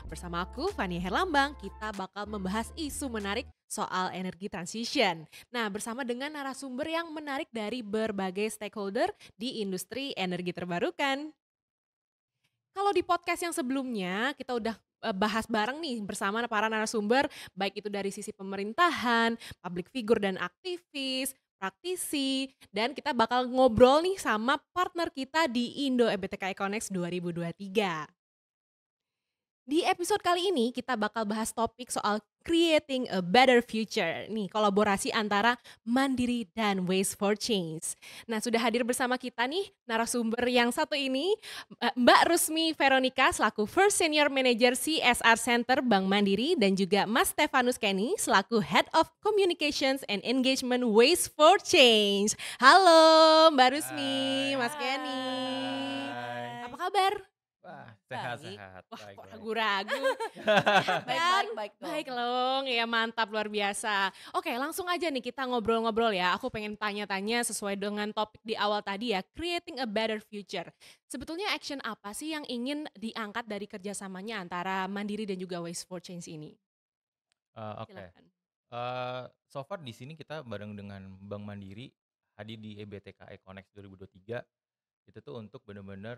Bersama aku, Fani Herlambang, kita bakal membahas isu menarik soal energi transition. Nah, bersama dengan narasumber yang menarik dari berbagai stakeholder di industri energi terbarukan. Kalau di podcast yang sebelumnya, kita udah bahas bareng nih bersama para narasumber, baik itu dari sisi pemerintahan, public figure dan aktivis, praktisi, dan kita bakal ngobrol nih sama partner kita di Indo EBTK Econex 2023. Di episode kali ini kita bakal bahas topik soal creating a better future. Nih, kolaborasi antara Mandiri dan Waste for Change. Nah, sudah hadir bersama kita nih narasumber yang satu ini, Mbak Rusmi Veronica selaku First Senior Manager CSR Center Bank Mandiri dan juga Mas Stefanus Kenny selaku Head of Communications and Engagement Waste for Change. Halo Mbak Rusmi, Hai. Mas Kenny. Hai. Apa kabar? Wah, Baik. sehat-sehat. Wah, Baik, kok baik. ragu-ragu? Baik, Kan? baik dong. Baik dong, ya mantap luar biasa. Oke, langsung aja nih kita ngobrol-ngobrol ya. Aku pengen tanya-tanya sesuai dengan topik di awal tadi ya, creating a better future. Sebetulnya action apa sih yang ingin diangkat dari kerjasamanya antara Mandiri dan juga Waste for Change ini? Oke. Silakan. So far di sini kita bareng dengan Bank Mandiri hadir di EBTKE Connect 2023. Itu tuh untuk benar-benar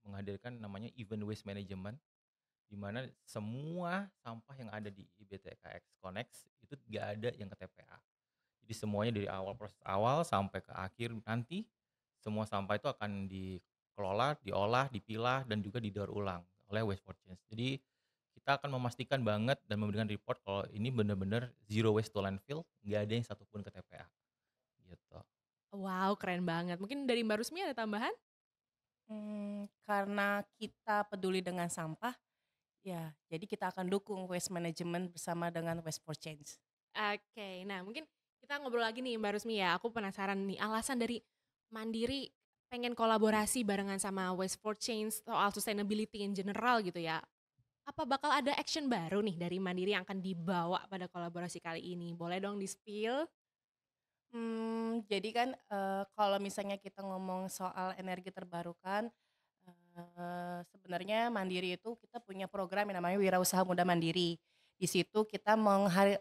menghadirkan namanya Event Waste Management, di mana semua sampah yang ada di IBTKX Connect itu nggak ada yang ke TPA. Jadi semuanya dari awal, proses awal sampai ke akhir nanti, semua sampah itu akan dikelola, diolah, dipilah, dan juga didaur ulang oleh Waste for Change. Jadi kita akan memastikan banget dan memberikan report kalau ini benar-benar zero waste to landfill, nggak ada yang satupun ke TPA. Gitu. Wow, keren banget. Mungkin dari Mbak Rusmi ada tambahan? Karena kita peduli dengan sampah, ya jadi kita akan dukung waste management bersama dengan Waste for Change. Oke, nah mungkin kita ngobrol lagi nih Mbak Rusmi ya. Aku penasaran nih alasan dari Mandiri pengen kolaborasi barengan sama Waste for Change soal sustainability in general gitu ya. Apa bakal ada action baru nih dari Mandiri yang akan dibawa pada kolaborasi kali ini? Boleh dong di-spill? Jadi kan kalau misalnya kita ngomong soal energi terbarukan, sebenarnya Mandiri itu kita punya program yang namanya Wirausaha Muda Mandiri. Di situ kita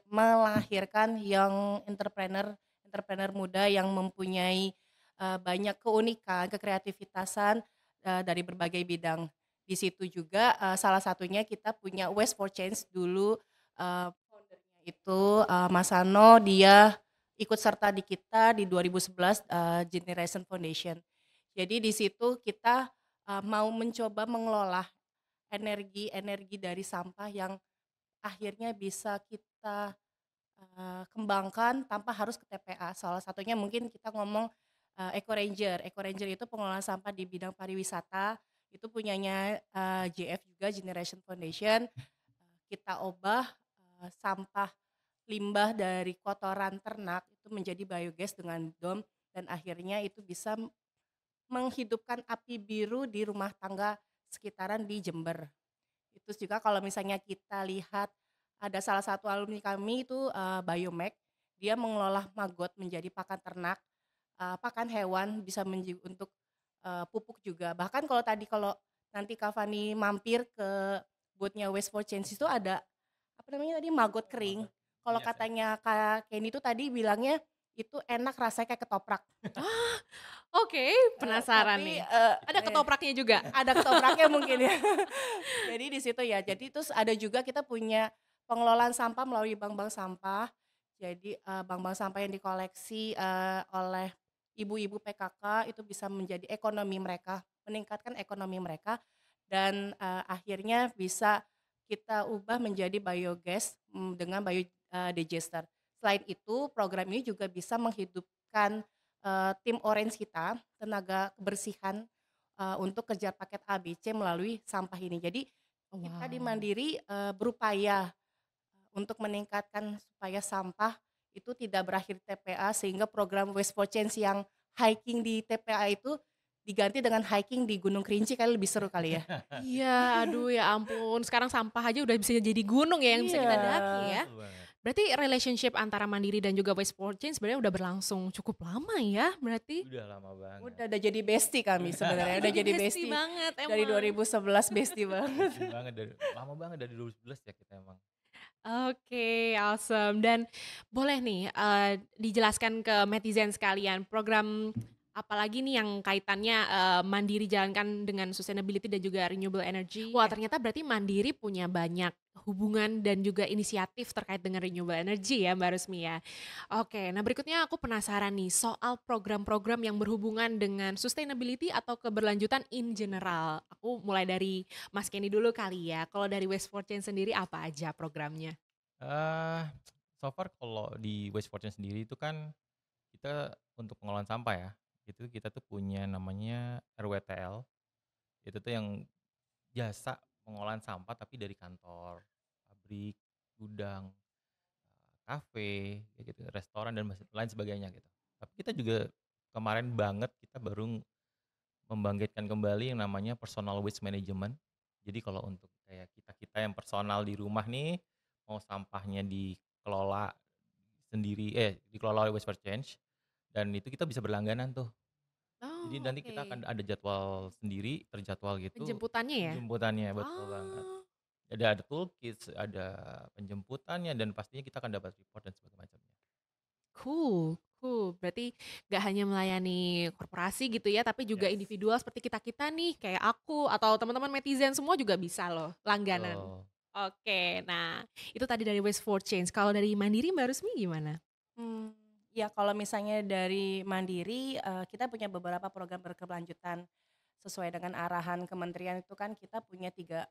melahirkan young entrepreneur entrepreneur muda yang mempunyai banyak keunikan, kekreativitasan dari berbagai bidang. Di situ juga salah satunya kita punya Waste for Change dulu, foundernya itu Mas Ano, dia ikut serta di kita di 2011 Generation Foundation. Jadi di situ kita mau mencoba mengelola energi-energi dari sampah yang akhirnya bisa kita kembangkan tanpa harus ke TPA. Salah satunya mungkin kita ngomong Eco Ranger. Eco Ranger itu pengelolaan sampah di bidang pariwisata, itu punyanya JF juga Generation Foundation. Kita ubah sampah limbah dari kotoran ternak itu menjadi biogas dengan DOM dan akhirnya itu bisa menghidupkan api biru di rumah tangga sekitaran di Jember. Itu juga kalau misalnya kita lihat ada salah satu alumni kami itu Biomek, dia mengelola maggot menjadi pakan ternak, pakan hewan bisa untuk pupuk juga. Bahkan kalau nanti Kak Fani mampir ke booth-nya Waste for Change itu ada apa namanya tadi maggot kering. Kalau Yes, ya. katanya Kak Kenny itu tadi bilangnya itu enak rasanya kayak ketoprak. Oke, penasaran Tapi nih. Ada ketopraknya juga? ada ketopraknya mungkin ya. Jadi di situ ya. Jadi terus ada juga kita punya pengelolaan sampah melalui bank-bank sampah. Jadi bank-bank sampah yang dikoleksi oleh ibu-ibu PKK itu bisa menjadi ekonomi mereka, meningkatkan ekonomi mereka dan akhirnya bisa kita ubah menjadi biogas dengan biodigester. Selain itu program ini juga bisa menghidupkan tim orange kita, tenaga kebersihan untuk kerja paket ABC melalui sampah ini. Jadi kita di Wow. Mandiri berupaya untuk meningkatkan supaya sampah itu tidak berakhir di TPA sehingga program Waste for Change yang hiking di TPA itu diganti dengan hiking di Gunung Kerinci kali lebih seru kali ya. Iya, aduh ya ampun. Sekarang sampah aja udah bisa jadi gunung ya yang bisa Iya. kita daki ya. Betul banget. Berarti relationship antara Mandiri dan juga Waste for Change sebenarnya udah berlangsung cukup lama ya berarti? Udah lama banget. Udah jadi bestie kami sebenarnya, udah Jadi jadi bestie bestie banget dari emang. 2011 bestie banget. Bestie banget lama banget dari 2011 ya kita emang. Oke, awesome. Dan boleh nih dijelaskan ke netizen sekalian program apalagi nih yang kaitannya Mandiri jalankan dengan sustainability dan juga renewable energy. Wah, ternyata berarti Mandiri punya banyak hubungan dan juga inisiatif terkait dengan renewable energy ya Mbak Rusmi ya. Oke, nah berikutnya aku penasaran nih soal program-program yang berhubungan dengan sustainability atau keberlanjutan in general. Aku mulai dari Mas Kenny dulu kali ya. Kalau dari Waste for Change sendiri apa aja programnya? Eh, so far kalau di Waste for Change sendiri itu kan kita untuk pengolahan sampah ya, itu kita tuh punya namanya RWTL, itu tuh yang jasa pengolahan sampah tapi dari kantor, pabrik, gudang, kafe, kayak gitu, restoran dan lain sebagainya gitu. Tapi kita juga kemarin banget kita baru membangkitkan kembali yang namanya personal waste management. Jadi kalau untuk kayak kita-kita yang personal di rumah nih, mau sampahnya dikelola sendiri, dikelola oleh Waste for Change, dan itu kita bisa berlangganan tuh. Jadi Oh, nanti kita oke. akan ada jadwal sendiri, terjadwal gitu, Penjemputannya ya? penjemputannya, betul banget. Oh, Ada toolkits, ada penjemputannya, dan pastinya kita akan dapat report dan sebagainya. cool, cool. Berarti nggak hanya melayani korporasi gitu ya, tapi juga Yes, individual seperti kita-kita nih, kayak aku atau teman-teman netizen semua juga bisa loh langganan. betul. Oke, nah itu tadi dari Waste for Change. Kalau dari Mandiri Mbak Rusmi gimana? Hmm, ya kalau misalnya dari Mandiri, kita punya beberapa program berkelanjutan sesuai dengan arahan kementerian itu kan kita punya 3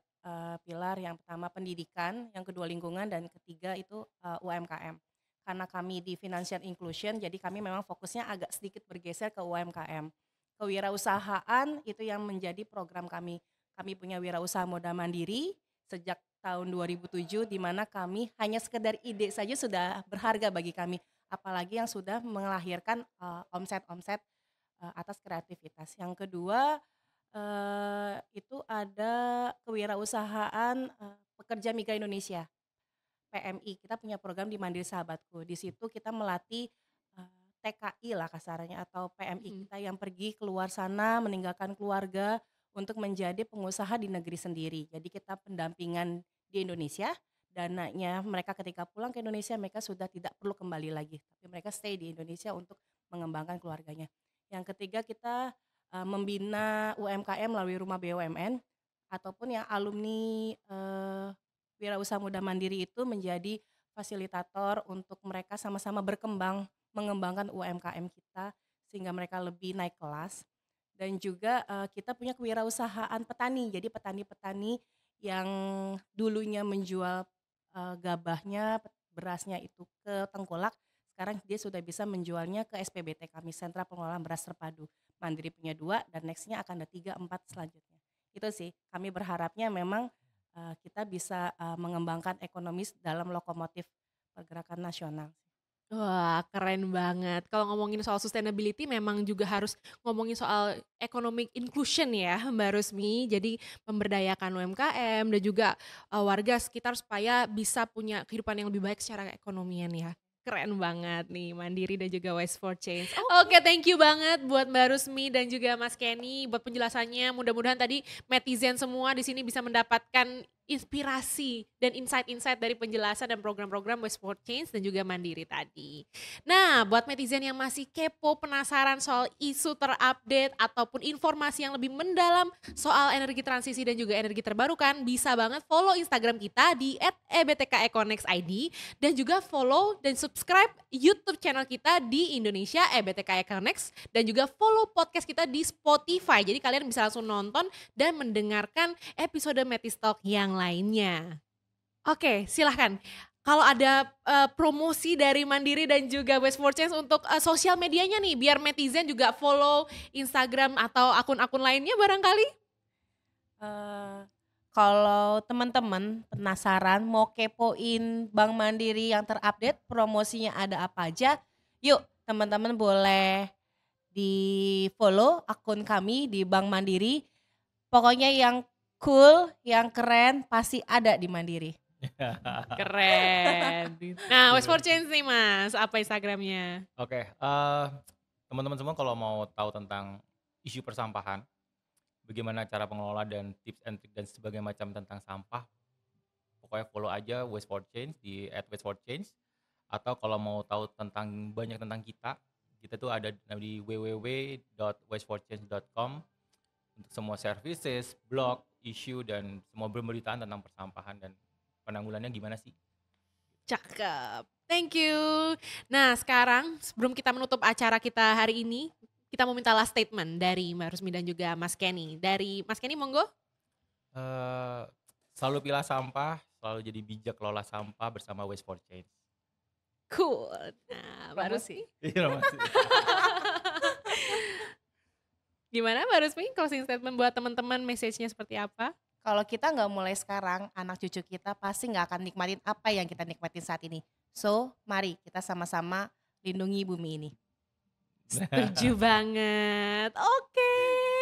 pilar, yang pertama pendidikan, yang kedua lingkungan, dan ketiga itu, UMKM. Karena kami di financial inclusion, jadi kami memang fokusnya agak sedikit bergeser ke UMKM. Kewirausahaan itu yang menjadi program kami. Kami punya Wirausaha Muda Mandiri sejak tahun 2007, di mana kami hanya sekedar ide saja sudah berharga bagi kami, apalagi yang sudah melahirkan, omset-omset, atas kreativitas. Yang kedua, itu ada kewirausahaan, pekerja migran Indonesia, PMI. Kita punya program di Mandiri Sahabatku. Di situ kita melatih, TKI lah kasarnya atau PMI Mhm. kita yang pergi keluar sana meninggalkan keluarga untuk menjadi pengusaha di negeri sendiri. Jadi kita pendampingan di Indonesia, dananya mereka ketika pulang ke Indonesia mereka sudah tidak perlu kembali lagi, tapi mereka stay di Indonesia untuk mengembangkan keluarganya. Yang ketiga kita, membina UMKM melalui rumah BUMN ataupun yang alumni, Wirausaha Muda Mandiri itu menjadi fasilitator untuk mereka sama-sama berkembang, mengembangkan UMKM kita sehingga mereka lebih naik kelas. Dan juga, kita punya kewirausahaan petani. Jadi petani-petani yang dulunya menjual, gabahnya, berasnya itu ke tengkulak, sekarang dia sudah bisa menjualnya ke SPBT kami, Sentra Pengelolaan Beras Terpadu. Mandiri punya 2 dan next-nya akan ada 3, 4 selanjutnya. Itu sih, kami berharapnya memang, kita bisa, mengembangkan ekonomi dalam lokomotif pergerakan nasional. Wah, keren banget. Kalau ngomongin soal sustainability memang juga harus ngomongin soal economic inclusion ya, Mbak Rusmi. Jadi memberdayakan UMKM dan juga warga sekitar supaya bisa punya kehidupan yang lebih baik secara keekonomian ya. Keren banget nih Mandiri dan juga Waste for Change. Oke, thank you banget buat Mbak Rusmi dan juga Mas Kenny buat penjelasannya. Mudah-mudahan tadi netizen semua di sini bisa mendapatkan inspirasi dan insight-insight dari penjelasan dan program-program Waste for Change dan juga Mandiri tadi. Nah, buat netizen yang masih kepo, penasaran soal isu terupdate ataupun informasi yang lebih mendalam soal energi transisi dan juga energi terbarukan, bisa banget follow Instagram kita di @ebtkeconex.id dan juga follow dan subscribe YouTube channel kita di Indonesia EBTK Econex dan juga follow podcast kita di Spotify. Jadi kalian bisa langsung nonton dan mendengarkan episode Metistalk yang lainnya. Oke, silahkan. Kalau ada promosi dari Mandiri dan juga Waste for Change untuk sosial medianya nih, biar netizen juga follow Instagram atau akun-akun lainnya barangkali? Eee, Kalau teman-teman penasaran mau kepoin Bank Mandiri yang terupdate, promosinya ada apa aja, yuk teman-teman boleh di-follow akun kami di Bank Mandiri. Pokoknya yang cool, yang keren pasti ada di Mandiri. Keren. Nah, Waste for Change nih Mas, apa Instagramnya? Oke, teman-teman semua kalau mau tahu tentang isu persampahan, bagaimana cara pengelola dan tips and trick dan sebagainya macam tentang sampah, pokoknya follow aja Waste for Change di @wasteforchange. Atau kalau mau tahu banyak tentang kita tuh ada di www.wasteforchange.com untuk semua services, blog, issue, dan semua pemberitaan tentang persampahan dan penanggulannya gimana sih. Cakep. Thank you. Nah, sekarang sebelum kita menutup acara kita hari ini, kita mau minta last statement dari Mbak Rusmi dan juga Mas Kenny. Dari Mas Kenny, monggo. Selalu pilah sampah, selalu jadi bijak kelola sampah bersama Waste for Change. Cool. Nah, Mbak Rusmi. Iya, masih. Gimana Mbak Rusmi, closing statement buat teman-teman, message-nya seperti apa? Kalau kita nggak mulai sekarang, anak cucu kita pasti nggak akan nikmatin apa yang kita nikmatin saat ini. So, mari kita sama-sama lindungi bumi ini. Setuju banget. Oke,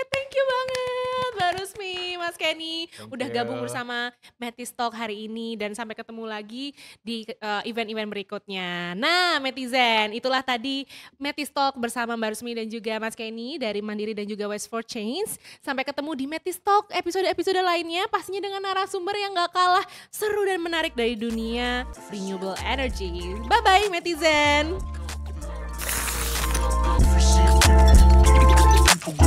thank you banget Mbak Rusmi, Mas Kenny. Thank Udah you. gabung bersama Metis Talk hari ini dan sampai ketemu lagi di event-event berikutnya. Nah, netizen, itulah tadi Metis Talk bersama Mbak Rusmi dan juga Mas Kenny dari Mandiri dan juga Waste for Change. Sampai ketemu di Metis Talk episode-episode lainnya, pastinya dengan narasumber yang gak kalah seru dan menarik dari dunia renewable energy. Bye-bye netizen. People